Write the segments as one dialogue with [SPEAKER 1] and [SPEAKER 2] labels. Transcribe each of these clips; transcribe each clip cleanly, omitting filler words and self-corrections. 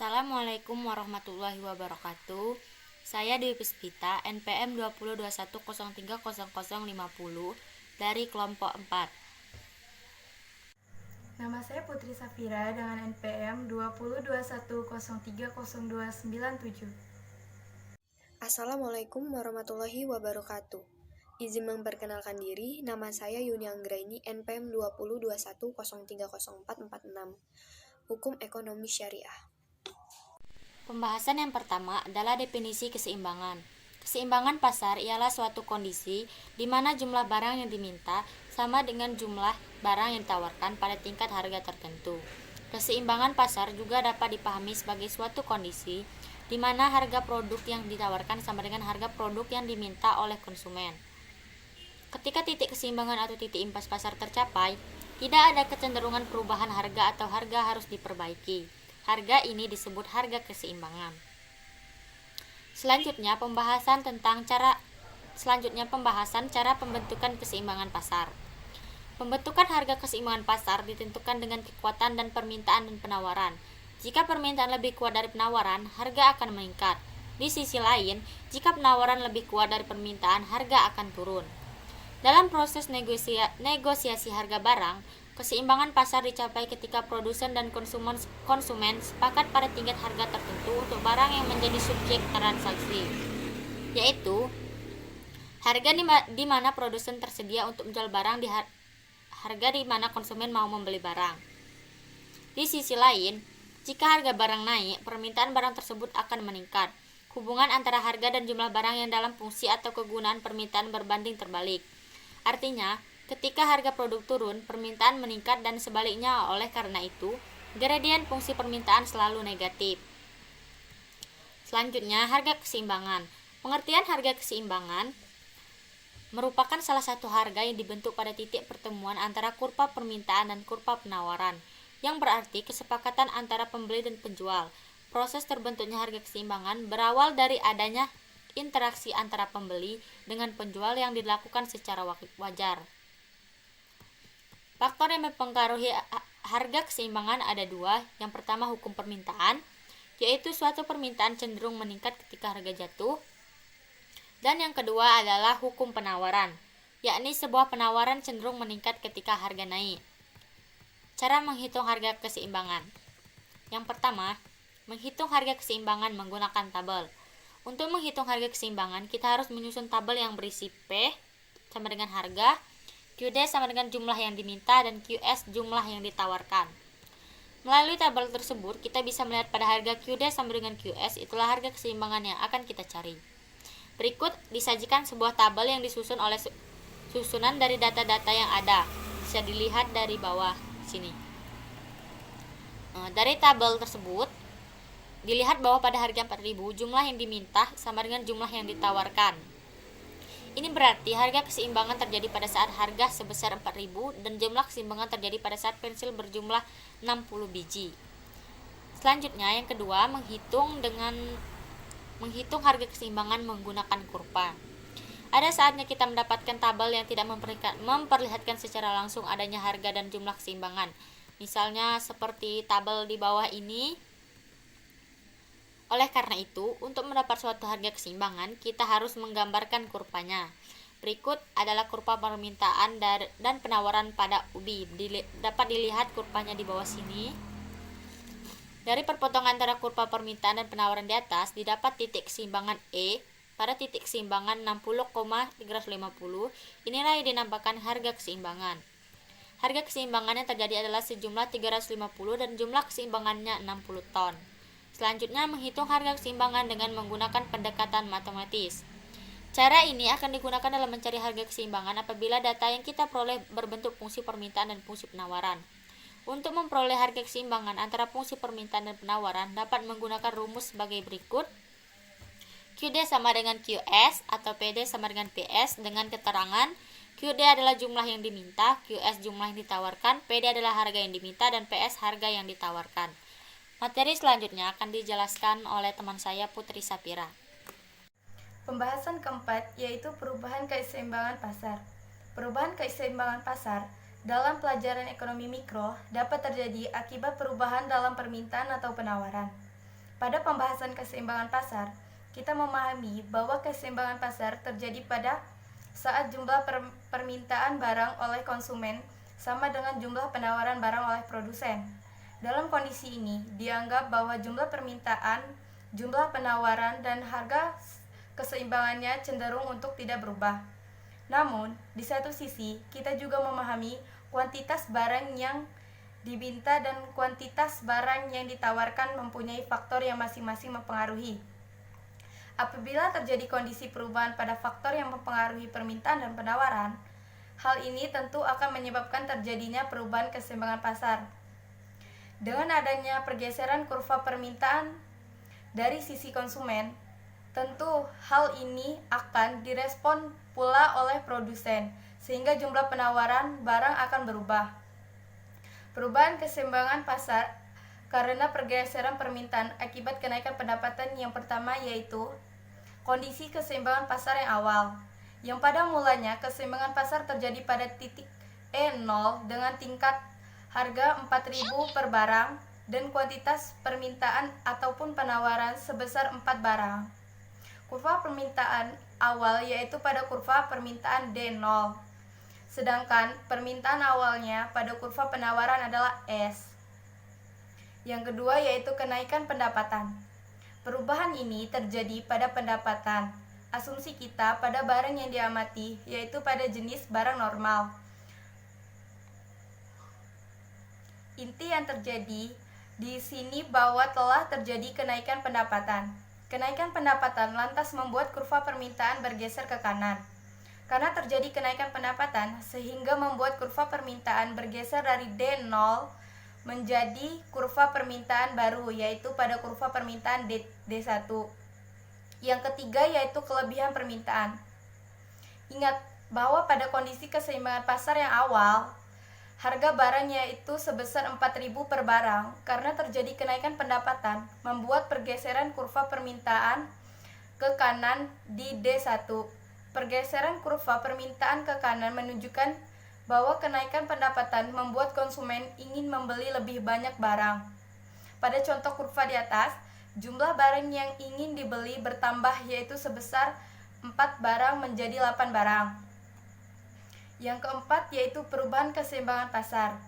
[SPEAKER 1] Assalamualaikum warahmatullahi wabarakatuh. Saya Dewi Puspita, NPM 2021030050 dari kelompok 4.
[SPEAKER 2] Nama saya Putri Safira dengan NPM 2021030297.
[SPEAKER 3] Assalamualaikum warahmatullahi wabarakatuh. Izin memperkenalkan diri, nama saya Yuni Anggraini, NPM 2021030446, Hukum Ekonomi Syariah.
[SPEAKER 1] Pembahasan yang pertama adalah definisi keseimbangan. Keseimbangan pasar ialah suatu kondisi di mana jumlah barang yang diminta sama dengan jumlah barang yang ditawarkan pada tingkat harga tertentu. Keseimbangan pasar juga dapat dipahami sebagai suatu kondisi di mana harga produk yang ditawarkan sama dengan harga produk yang diminta oleh konsumen. Ketika titik keseimbangan atau titik impas pasar tercapai, tidak ada kecenderungan perubahan harga atau harga harus diperbaiki. Harga ini disebut harga keseimbangan. Selanjutnya pembahasan cara pembentukan keseimbangan pasar. Pembentukan harga keseimbangan pasar ditentukan dengan kekuatan dan permintaan dan penawaran. Jika permintaan lebih kuat dari penawaran, harga akan meningkat. Di sisi lain, jika penawaran lebih kuat dari permintaan, harga akan turun. Dalam proses negosiasi harga barang, keseimbangan pasar dicapai ketika produsen dan konsumen sepakat pada tingkat harga tertentu untuk barang yang menjadi subjek transaksi, yaitu harga di mana produsen tersedia untuk menjual barang di harga di mana konsumen mau membeli barang. Di sisi lain, jika harga barang naik, permintaan barang tersebut akan meningkat. Hubungan antara harga dan jumlah barang yang dalam fungsi atau kegunaan permintaan berbanding terbalik. Artinya, ketika harga produk turun, permintaan meningkat dan sebaliknya. Oleh karena itu, gradien fungsi permintaan selalu negatif. Selanjutnya, harga keseimbangan. Pengertian harga keseimbangan merupakan salah satu harga yang dibentuk pada titik pertemuan antara kurva permintaan dan kurva penawaran, yang berarti kesepakatan antara pembeli dan penjual. Proses terbentuknya harga keseimbangan berawal dari adanya interaksi antara pembeli dengan penjual yang dilakukan secara wajar. Faktor yang mempengaruhi harga keseimbangan ada dua. Yang pertama, hukum permintaan, yaitu suatu permintaan cenderung meningkat ketika harga jatuh. Dan yang kedua adalah hukum penawaran, yakni sebuah penawaran cenderung meningkat ketika harga naik. Cara menghitung harga keseimbangan. Yang pertama, menghitung harga keseimbangan menggunakan tabel. Untuk menghitung harga keseimbangan, kita harus menyusun tabel yang berisi P sama dengan harga, QD sama dengan jumlah yang diminta, dan QS jumlah yang ditawarkan. Melalui tabel tersebut, kita bisa melihat pada harga QD sama dengan QS, itulah harga keseimbangan yang akan kita cari. Berikut disajikan sebuah tabel yang disusun oleh susunan dari data-data yang ada. Bisa dilihat dari bawah sini. Dari tabel tersebut, dilihat bahwa pada harga 4.000, jumlah yang diminta sama dengan jumlah yang ditawarkan. Ini berarti harga keseimbangan terjadi pada saat harga sebesar 4.000 dan jumlah keseimbangan terjadi pada saat pensil berjumlah 60 biji. Selanjutnya, yang kedua, menghitung harga keseimbangan menggunakan kurva. Ada saatnya kita mendapatkan tabel yang tidak memperlihatkan secara langsung adanya harga dan jumlah keseimbangan. Misalnya seperti tabel di bawah ini. Oleh karena itu, untuk mendapat suatu harga keseimbangan, kita harus menggambarkan kurvanya. Berikut adalah kurva permintaan dan penawaran pada ubi. Dapat dilihat kurvanya di bawah sini. Dari perpotongan antara kurva permintaan dan penawaran di atas, didapat titik keseimbangan E pada titik keseimbangan 60,350. Inilah yang dinamakan harga keseimbangan. Harga keseimbangan yang terjadi adalah sejumlah 350 dan jumlah keseimbangannya 60 ton. Selanjutnya, menghitung harga keseimbangan dengan menggunakan pendekatan matematis. Cara ini akan digunakan dalam mencari harga keseimbangan apabila data yang kita peroleh berbentuk fungsi permintaan dan fungsi penawaran. Untuk memperoleh harga keseimbangan antara fungsi permintaan dan penawaran dapat menggunakan rumus sebagai berikut. QD sama dengan QS atau PD sama dengan PS dengan keterangan QD adalah jumlah yang diminta, QS jumlah yang ditawarkan, PD adalah harga yang diminta, dan PS harga yang ditawarkan. Materi selanjutnya akan dijelaskan oleh teman saya Putri Safira.
[SPEAKER 2] Pembahasan keempat yaitu perubahan keseimbangan pasar. Perubahan keseimbangan pasar dalam pelajaran ekonomi mikro dapat terjadi akibat perubahan dalam permintaan atau penawaran. Pada pembahasan keseimbangan pasar, kita memahami bahwa keseimbangan pasar terjadi pada saat jumlah permintaan barang oleh konsumen sama dengan jumlah penawaran barang oleh produsen. Dalam kondisi ini, dianggap bahwa jumlah permintaan, jumlah penawaran, dan harga keseimbangannya cenderung untuk tidak berubah. Namun, di satu sisi, kita juga memahami kuantitas barang yang diminta dan kuantitas barang yang ditawarkan mempunyai faktor yang masing-masing mempengaruhi. Apabila terjadi kondisi perubahan pada faktor yang mempengaruhi permintaan dan penawaran, hal ini tentu akan menyebabkan terjadinya perubahan keseimbangan pasar. Dengan adanya pergeseran kurva permintaan dari sisi konsumen, tentu hal ini akan direspon pula oleh produsen, sehingga jumlah penawaran barang akan berubah. Perubahan keseimbangan pasar karena pergeseran permintaan akibat kenaikan pendapatan yang pertama yaitu kondisi keseimbangan pasar yang awal, yang pada mulanya keseimbangan pasar terjadi pada titik E0 dengan tingkat harga 4.000 per barang dan kuantitas permintaan ataupun penawaran sebesar 4 barang. Kurva permintaan awal yaitu pada kurva permintaan D0. Sedangkan permintaan awalnya pada kurva penawaran adalah S. Yang kedua yaitu kenaikan pendapatan. Perubahan ini terjadi pada pendapatan. Asumsi kita pada barang yang diamati yaitu pada jenis barang normal. Inti yang terjadi di sini bahwa telah terjadi kenaikan pendapatan. Kenaikan pendapatan lantas membuat kurva permintaan bergeser ke kanan. Karena terjadi kenaikan pendapatan, sehingga membuat kurva permintaan bergeser dari D0 menjadi kurva permintaan baru, yaitu pada kurva permintaan D1. Yang ketiga yaitu kelebihan permintaan. Ingat bahwa pada kondisi keseimbangan pasar yang awal, harga barangnya itu sebesar 4.000 per barang. Karena terjadi kenaikan pendapatan, membuat pergeseran kurva permintaan ke kanan di D1. Pergeseran kurva permintaan ke kanan menunjukkan bahwa kenaikan pendapatan membuat konsumen ingin membeli lebih banyak barang. Pada contoh kurva di atas, jumlah barang yang ingin dibeli bertambah yaitu sebesar 4 barang menjadi 8 barang. Yang keempat yaitu perubahan keseimbangan pasar.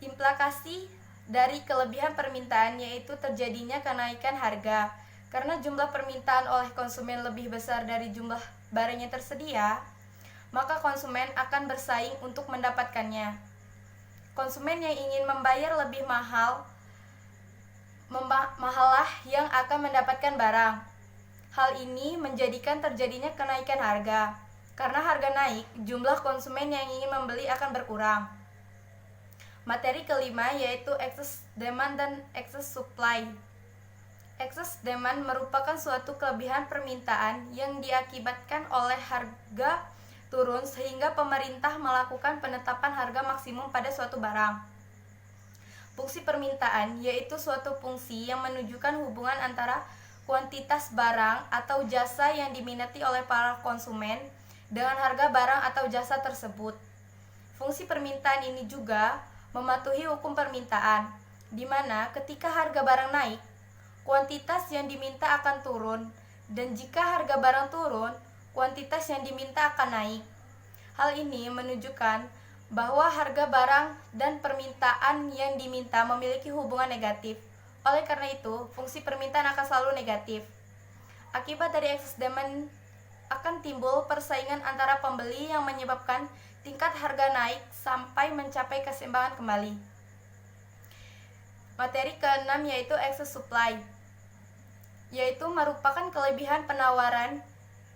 [SPEAKER 2] Implikasi dari kelebihan permintaan yaitu terjadinya kenaikan harga. Karena jumlah permintaan oleh konsumen lebih besar dari jumlah barang yang tersedia, maka konsumen akan bersaing untuk mendapatkannya. Konsumen yang ingin membayar lebih mahalah yang akan mendapatkan barang. Hal ini menjadikan terjadinya kenaikan harga. Karena harga naik, jumlah konsumen yang ingin membeli akan berkurang. Materi kelima yaitu excess demand dan excess supply. Excess demand merupakan suatu kelebihan permintaan yang diakibatkan oleh harga turun sehingga pemerintah melakukan penetapan harga maksimum pada suatu barang. Fungsi permintaan yaitu suatu fungsi yang menunjukkan hubungan antara kuantitas barang atau jasa yang diminati oleh para konsumen dengan harga barang atau jasa tersebut. Fungsi permintaan ini juga mematuhi hukum permintaan, di mana ketika harga barang naik, kuantitas yang diminta akan turun, dan jika harga barang turun, kuantitas yang diminta akan naik. Hal ini menunjukkan bahwa harga barang dan permintaan yang diminta memiliki hubungan negatif. Oleh karena itu, fungsi permintaan akan selalu negatif. Akibat dari excess demand akan timbul persaingan antara pembeli yang menyebabkan tingkat harga naik sampai mencapai keseimbangan kembali. Materi keenam yaitu excess supply, yaitu merupakan kelebihan penawaran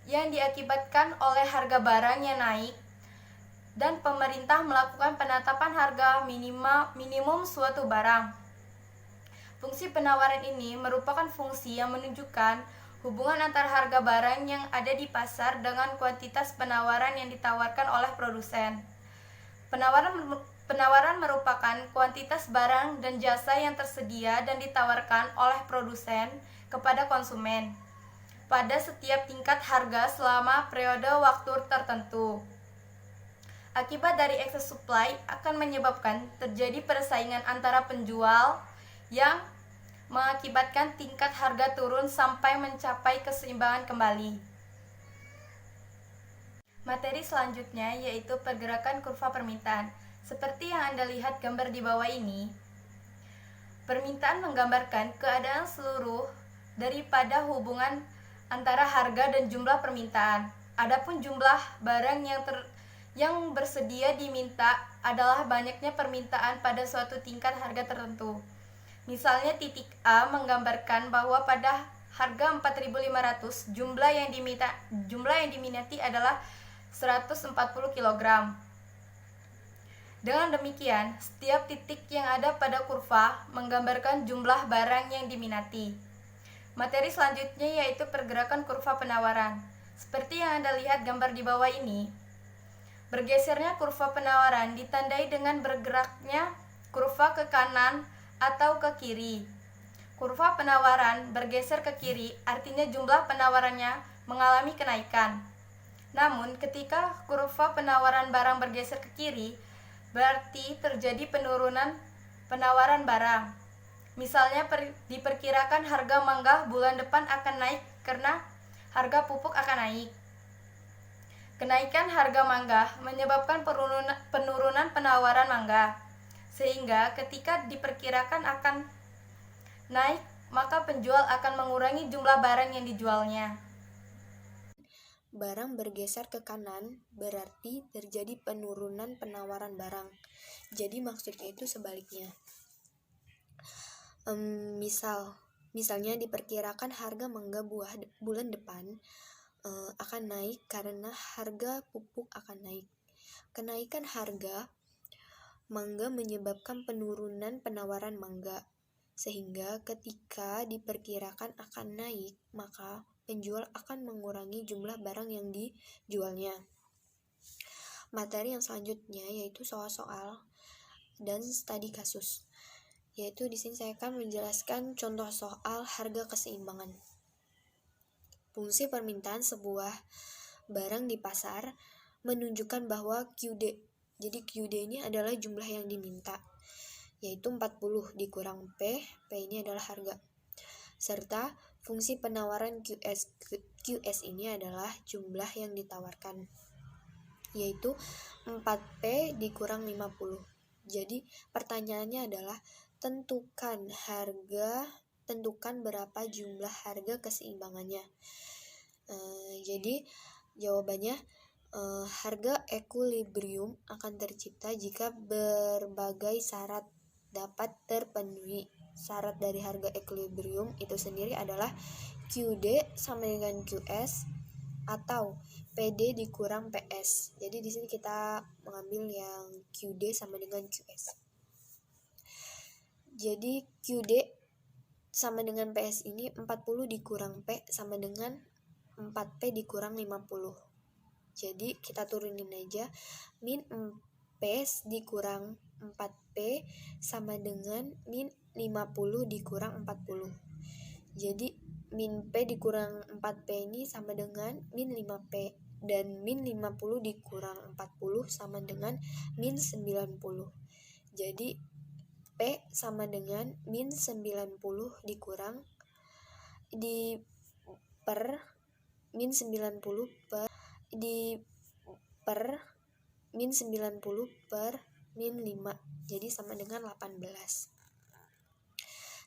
[SPEAKER 2] yang diakibatkan oleh harga barang yang naik dan pemerintah melakukan penetapan harga minimum suatu barang. Fungsi penawaran ini merupakan fungsi yang menunjukkan hubungan antara harga barang yang ada di pasar dengan kuantitas penawaran yang ditawarkan oleh produsen. Penawaran merupakan kuantitas barang dan jasa yang tersedia dan ditawarkan oleh produsen kepada konsumen pada setiap tingkat harga selama periode waktu tertentu. Akibat dari excess supply akan menyebabkan terjadi persaingan antara penjual yang mengakibatkan tingkat harga turun sampai mencapai keseimbangan kembali. Materi selanjutnya yaitu pergerakan kurva permintaan. Seperti yang Anda lihat gambar di bawah ini, permintaan menggambarkan keadaan seluruh daripada hubungan antara harga dan jumlah permintaan. Adapun jumlah barang yang bersedia diminta adalah banyaknya permintaan pada suatu tingkat harga tertentu. Misalnya titik A menggambarkan bahwa pada harga 4.500 jumlah yang diminati adalah 140 kg. Dengan demikian, setiap titik yang ada pada kurva menggambarkan jumlah barang yang diminati. Materi selanjutnya yaitu pergerakan kurva penawaran. Seperti yang Anda lihat gambar di bawah ini, bergesernya kurva penawaran ditandai dengan bergeraknya kurva ke kanan atau ke kiri. Kurva penawaran bergeser ke kiri artinya jumlah penawarannya mengalami kenaikan. Namun, ketika kurva penawaran barang bergeser ke kiri, berarti terjadi penurunan penawaran barang. Misalnya diperkirakan harga mangga bulan depan akan naik karena harga pupuk akan naik. Kenaikan harga mangga menyebabkan penurunan penawaran mangga, sehingga ketika diperkirakan akan naik, maka penjual akan mengurangi jumlah barang yang dijualnya.
[SPEAKER 3] Barang bergeser ke kanan berarti terjadi penurunan penawaran barang. Jadi maksudnya itu sebaliknya. Misalnya diperkirakan harga mangga bulan depan akan naik karena harga pupuk akan naik. Kenaikan harga mangga menyebabkan penurunan penawaran mangga, sehingga ketika diperkirakan akan naik, maka penjual akan mengurangi jumlah barang yang dijualnya. Materi yang selanjutnya yaitu soal-soal dan studi kasus. Yaitu di sini saya akan menjelaskan contoh soal harga keseimbangan. Fungsi permintaan sebuah barang di pasar menunjukkan bahwa QD. Jadi QD ini adalah jumlah yang diminta, yaitu 40 dikurang P ini adalah harga. Serta fungsi penawaran QS ini adalah jumlah yang ditawarkan, yaitu 4P dikurang 50. Jadi pertanyaannya adalah tentukan berapa jumlah harga keseimbangannya. Jadi jawabannya harga ekuilibrium akan tercipta jika berbagai syarat dapat terpenuhi. Syarat dari harga ekuilibrium itu sendiri adalah QD sama dengan QS atau PD dikurang PS. Jadi di sini kita mengambil yang QD sama dengan QS. Jadi QD sama dengan PS ini 40 dikurang P sama dengan 4P dikurang 50. Jadi kita turunin aja, min P dikurang 4P sama dengan min 50 dikurang 40. Jadi min P dikurang 4P ini sama dengan min 5P, dan min 50 dikurang 40 sama dengan min 90. Jadi P sama dengan min 90 dikurang per min 90 per min 90 per min 5. Jadi sama dengan 18.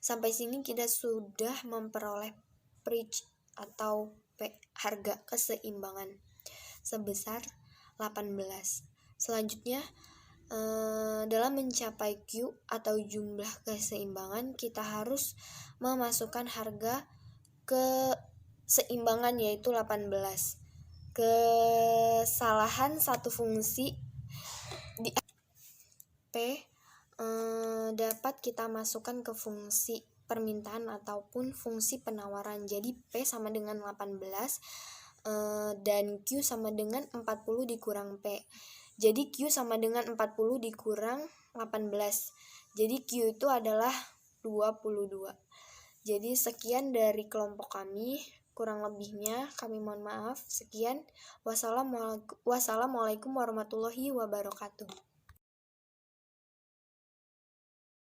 [SPEAKER 3] Sampai sini kita sudah memperoleh PRIC atau P, harga keseimbangan sebesar 18. Selanjutnya, dalam mencapai Q atau jumlah keseimbangan, kita harus memasukkan harga keseimbangan yaitu 18. Kesalahan satu fungsi di P dapat kita masukkan ke fungsi permintaan ataupun fungsi penawaran. Jadi P sama dengan 18 dan Q sama dengan 40 dikurang P. Jadi Q sama dengan 40 dikurang 18. Jadi Q itu adalah 22. Jadi sekian dari kelompok kami. Kurang lebihnya kami mohon maaf. Sekian. Wassalamualaikum warahmatullahi wabarakatuh.